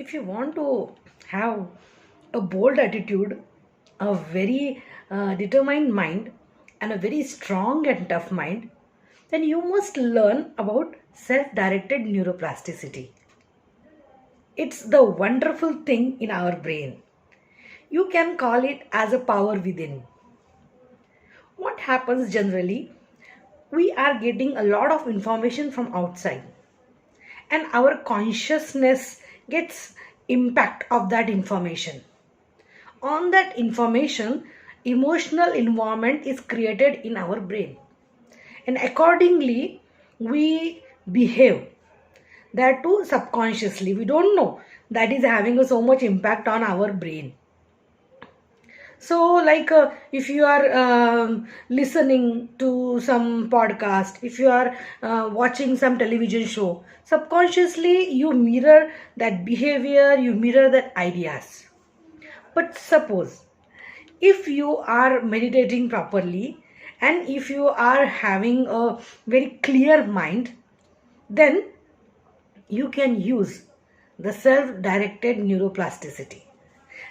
If you want to have a bold attitude, a very determined mind, and a very strong and tough mind, then you must learn about self directed neuroplasticity. It's the wonderful thing in our brain. You can call it as a power within. What happens generally? We are getting a lot of information from outside, and our consciousness gets impact of that information. On that information, emotional environment is created in our brain, and accordingly we behave, that too subconsciously. We don't know that is having so much impact on our brain. So like if you are listening to some podcast, if you are watching some television show, subconsciously you mirror that behavior, you mirror that ideas. But suppose if you are meditating properly, and if you are having a very clear mind, then you can use the self directed neuroplasticity.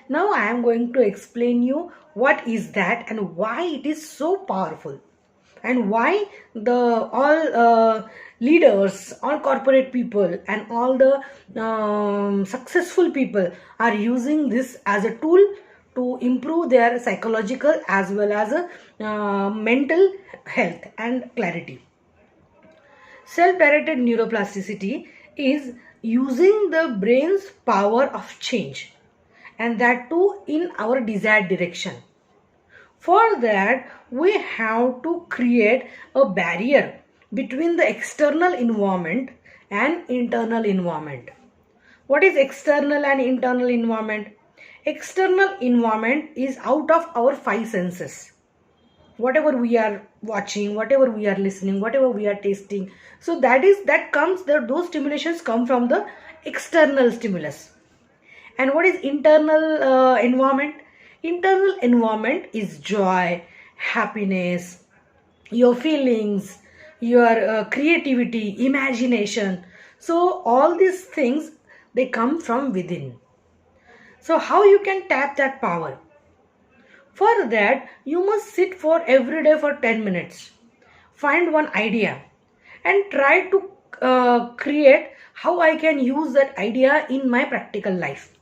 Now I am going to explain you what is that and why it is so powerful, and why the all leaders, all corporate people, and all the successful people are using this as a tool to improve their psychological as well as mental health and clarity. Self-directed neuroplasticity is using the brain's power of change, and that too in our desired direction. For that, we have to create a barrier between the external environment and internal environment. What is external and internal environment? External environment is out of our five senses. Whatever we are watching, whatever we are listening, whatever we are tasting, so those stimulations come from the external stimulus. And what is internal environment? Internal environment is joy, happiness, your feelings, your creativity, imagination. So all these things, they come from within. So how you can tap that power? For that, you must sit for every day for 10 minutes. Find one idea and try to create how I can use that idea in my practical life.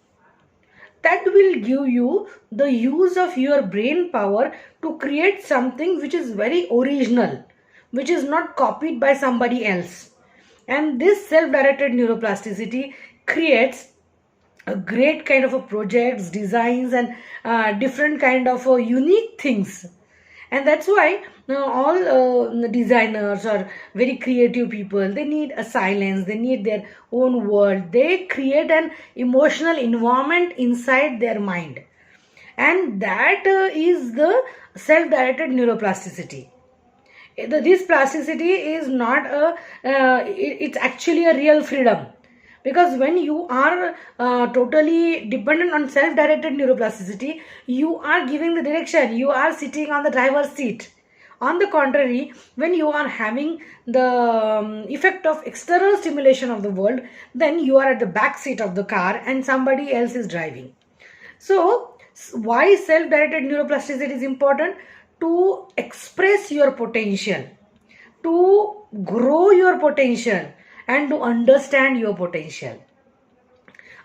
That will give you the use of your brain power to create something which is very original, which is not copied by somebody else. And this self-directed neuroplasticity creates a great kind of a projects, designs, and different kind of unique things. And that's why all designers or very creative people, they need a silence, they need their own world. They create an emotional environment inside their mind, and that is the self-directed neuroplasticity. This plasticity is not it's actually a real freedom, because when you are totally dependent on self-directed neuroplasticity, you are giving the direction, you are sitting on the driver's seat. On the contrary, when you are having the effect of external stimulation of the world, then you are at the back seat of the car and somebody else is driving. So why self-directed neuroplasticity is important? To express your potential, to grow your potential, and to understand your potential.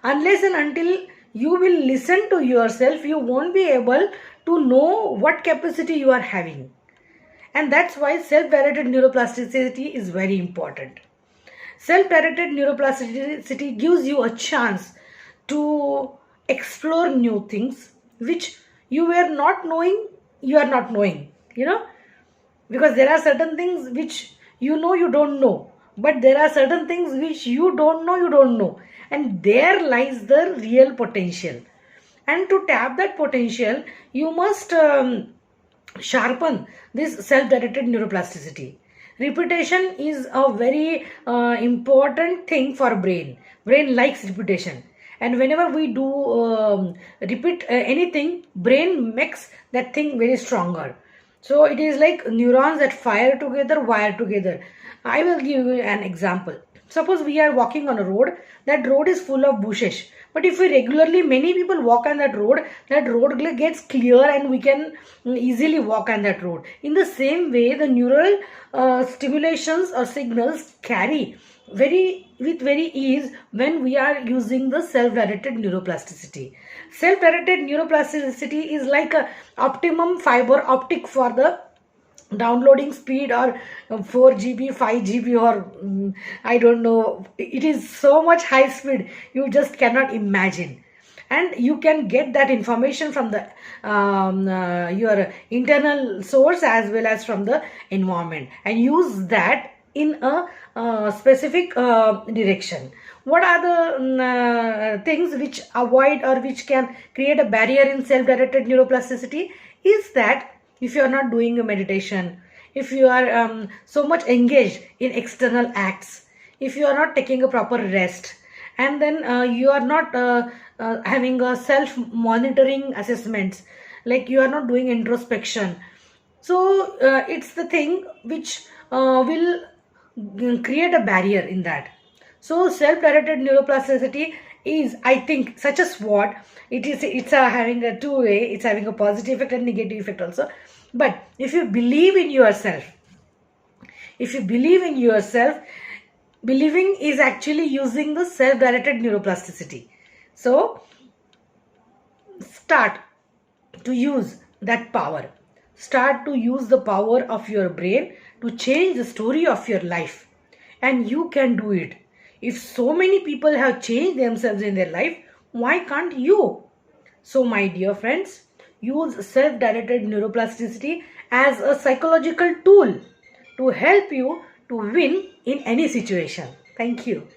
Unless and until you will listen to yourself, you won't be able to know what capacity you are having. And that's why self-directed neuroplasticity is very important. Self-directed neuroplasticity gives you a chance to explore new things which you were not knowing, you are not knowing, because there are certain things which you don't know, but there are certain things which you don't know, and there lies the real potential. And to tap that potential, you must sharpen this self-directed neuroplasticity. Repetition is a very important thing for brain likes repetition, and whenever we do repeat anything, brain makes that thing very stronger. So it is like neurons that fire together, wire together. I will give you an example. Suppose we are walking on a road, that road is full of bushes. But if we regularly, many people walk on that road gets clear and we can easily walk on that road. In the same way, the neural stimulations or signals carry with very ease when we are using the self-directed neuroplasticity. Self-directed neuroplasticity is like a optimum fiber optic for the downloading speed, or 4 GB, 5 GB, or I don't know. It is so much high speed, you just cannot imagine. And you can get that information from the your internal source as well as from the environment, and use that in a specific direction. What are the things which avoid or which can create a barrier in self-directed neuroplasticity? Is that if you are not doing a meditation, if you are so much engaged in external acts, if you are not taking a proper rest, and then you are not having a self monitoring assessments, like you are not doing introspection, so it's the thing which will create a barrier in that. So self-directed neuroplasticity is, I think, such a SWOT. It's having a two-way. It's having a positive effect and negative effect also. But if you believe in yourself, believing is actually using the self-directed neuroplasticity. So start to use that power. Start to use the power of your brain to change the story of your life. And you can do it. If so many people have changed themselves in their life, why can't you? So my dear friends, use self-directed neuroplasticity as a psychological tool to help you to win in any situation. Thank you.